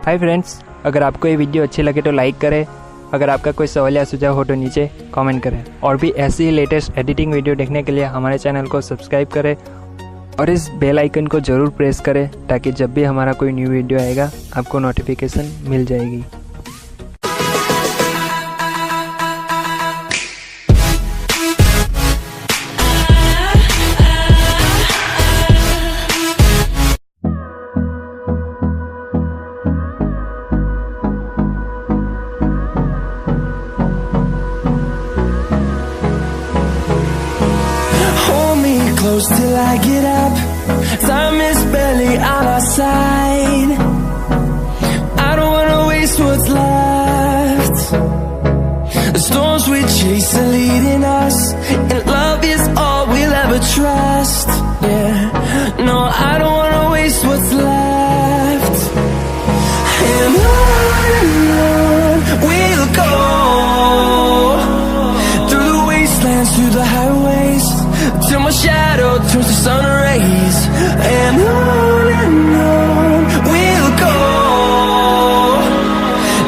Hi friends, अगर आपको ये वीडियो अच्छी लगे तो लाइक करें। अगर आपका कोई सवाल या सुझाव हो तो नीचे कमेंट करें। और भी ऐसी ही लेटेस्ट एडिटिंग वीडियो देखने के लिए हमारे चैनल को सब्सक्राइब करें और इस बेल आइकन को ज़रूर प्रेस करें ताकि जब भी हमारा कोई न्यू वीडियो आएगा आपको नोटिफिकेशन मिल जाएगी। Close till I get up. Time is barely on our side. I don't wanna waste what's left. The storms we chase are leading us, and love is all we'll ever trust. Yeah, no, I don't wanna waste what's left. And on we'll go, through the wastelands, through the highways, till my shadow turns to sun rays. And on we'll go,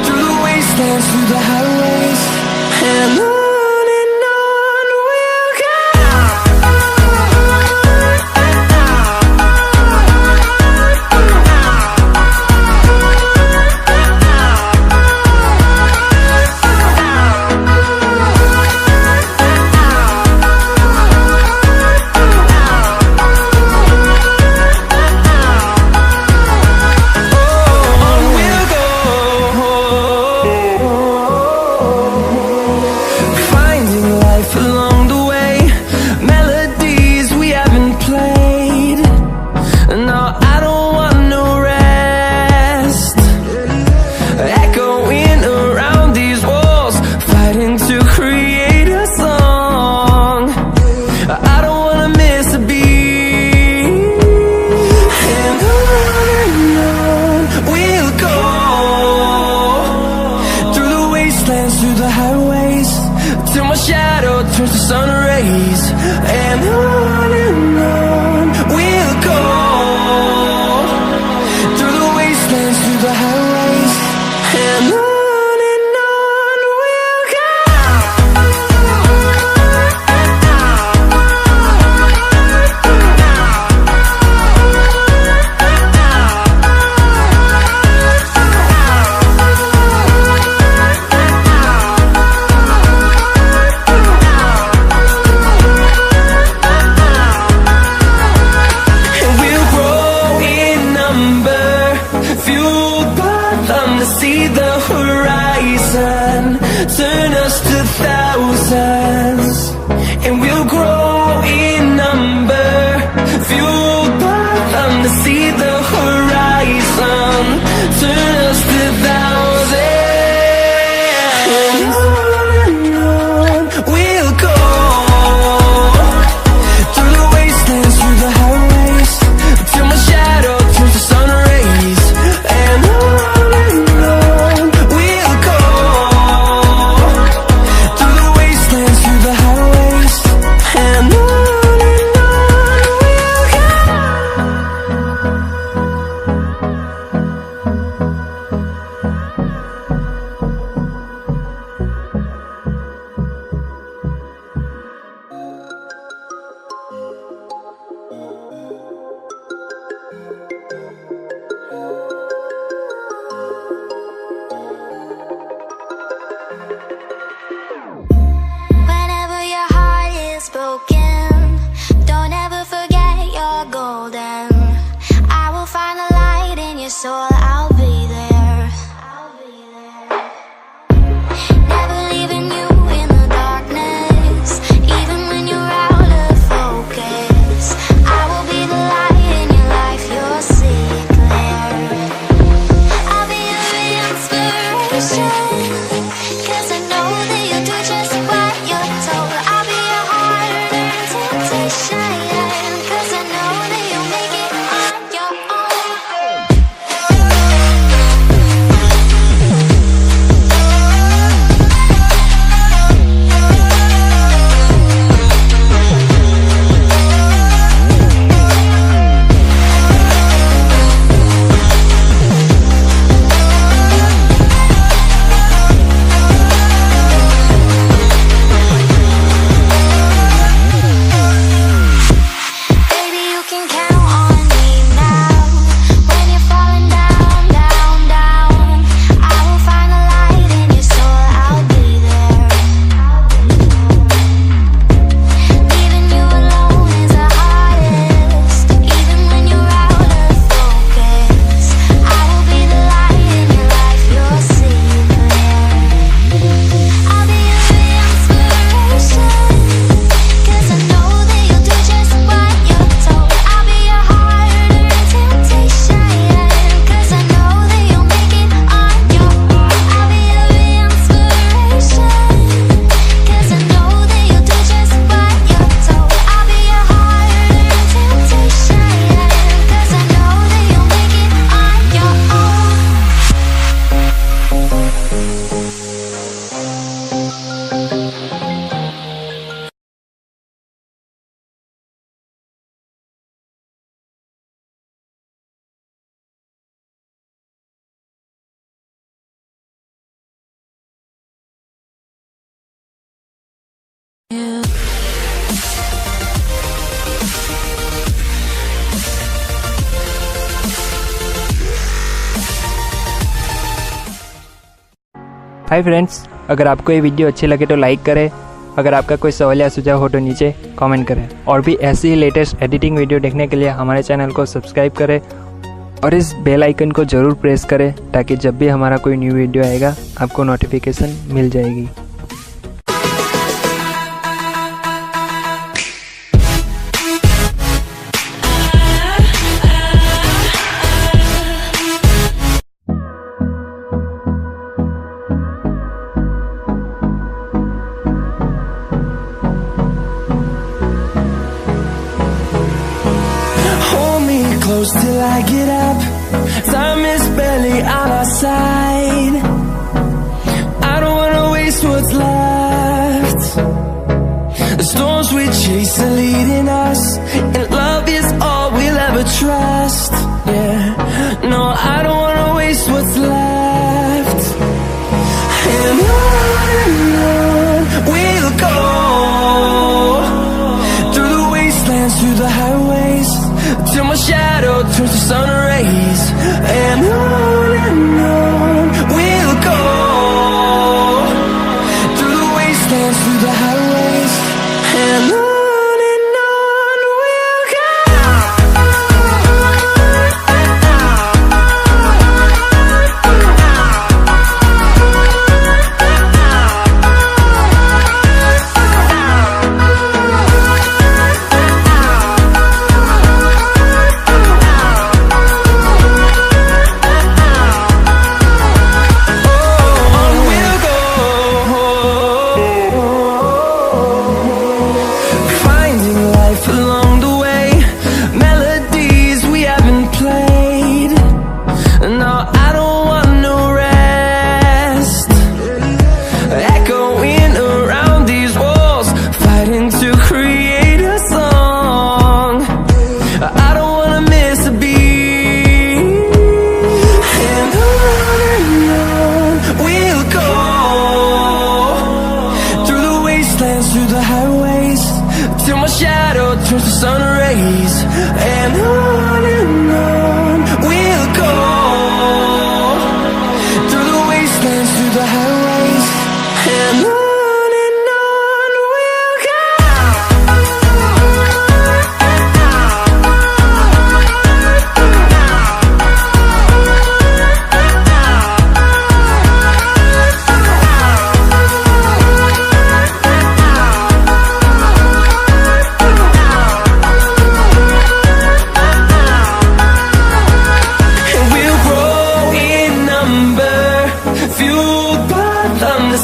through the wastelands, through the highways. And on we'll go. Through the highways, till my shadow turns to sun rays. And on we'll go, through the wastelands, through the highways. And on we'll go. See the horizon, turn us to thousands, and we'll grow in number, fueled by them. To see the horizon, turn us to thousands, and on we'll go, through the wastelands, through the highways, till my shadow turns to sun rays. And so I'll be there. Never leaving you in the darkness, even when you're out of focus. I will be the light in your life, you'll see it clear. I'll be your inspiration, 'cause I know that you'll do just what you're told. I'll be your hard-earned temptation, 'cause I know that you'll make it on your own. Hi friends, अगर आपको ये video अच्छी लगे तो like करें। अगर आपका कोई सवाल या सुझाव हो तो नीचे कमेंट करें। और भी ऐसी ही लेटेस्ट एडिटिंग वीडियो देखने के लिए हमारे चैनल को सब्सक्राइब करें और इस बेल आइकन को ज़रूर प्रेस करें ताकि जब भी हमारा कोई न्यू वीडियो आएगा आपको नोटिफिकेशन मिल जाएगी। Close till I get up. Time is barely on our side. I don't wanna waste what's left. The storms we chase are leading us, and love is all we'll ever trust. Yeah, no, I don't wanna waste what's left. And on we'll go, through the wastelands, through the highways, till my shadow turns to sun rays. And on we'll go, through the wastelands, through the highways. And on we'll go. Through the highways, till my shadow turns to sun rays. And on we'll go, through the wastelands, through the highways. And on we'll go.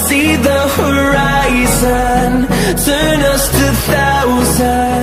See the horizon, turn us to thousands.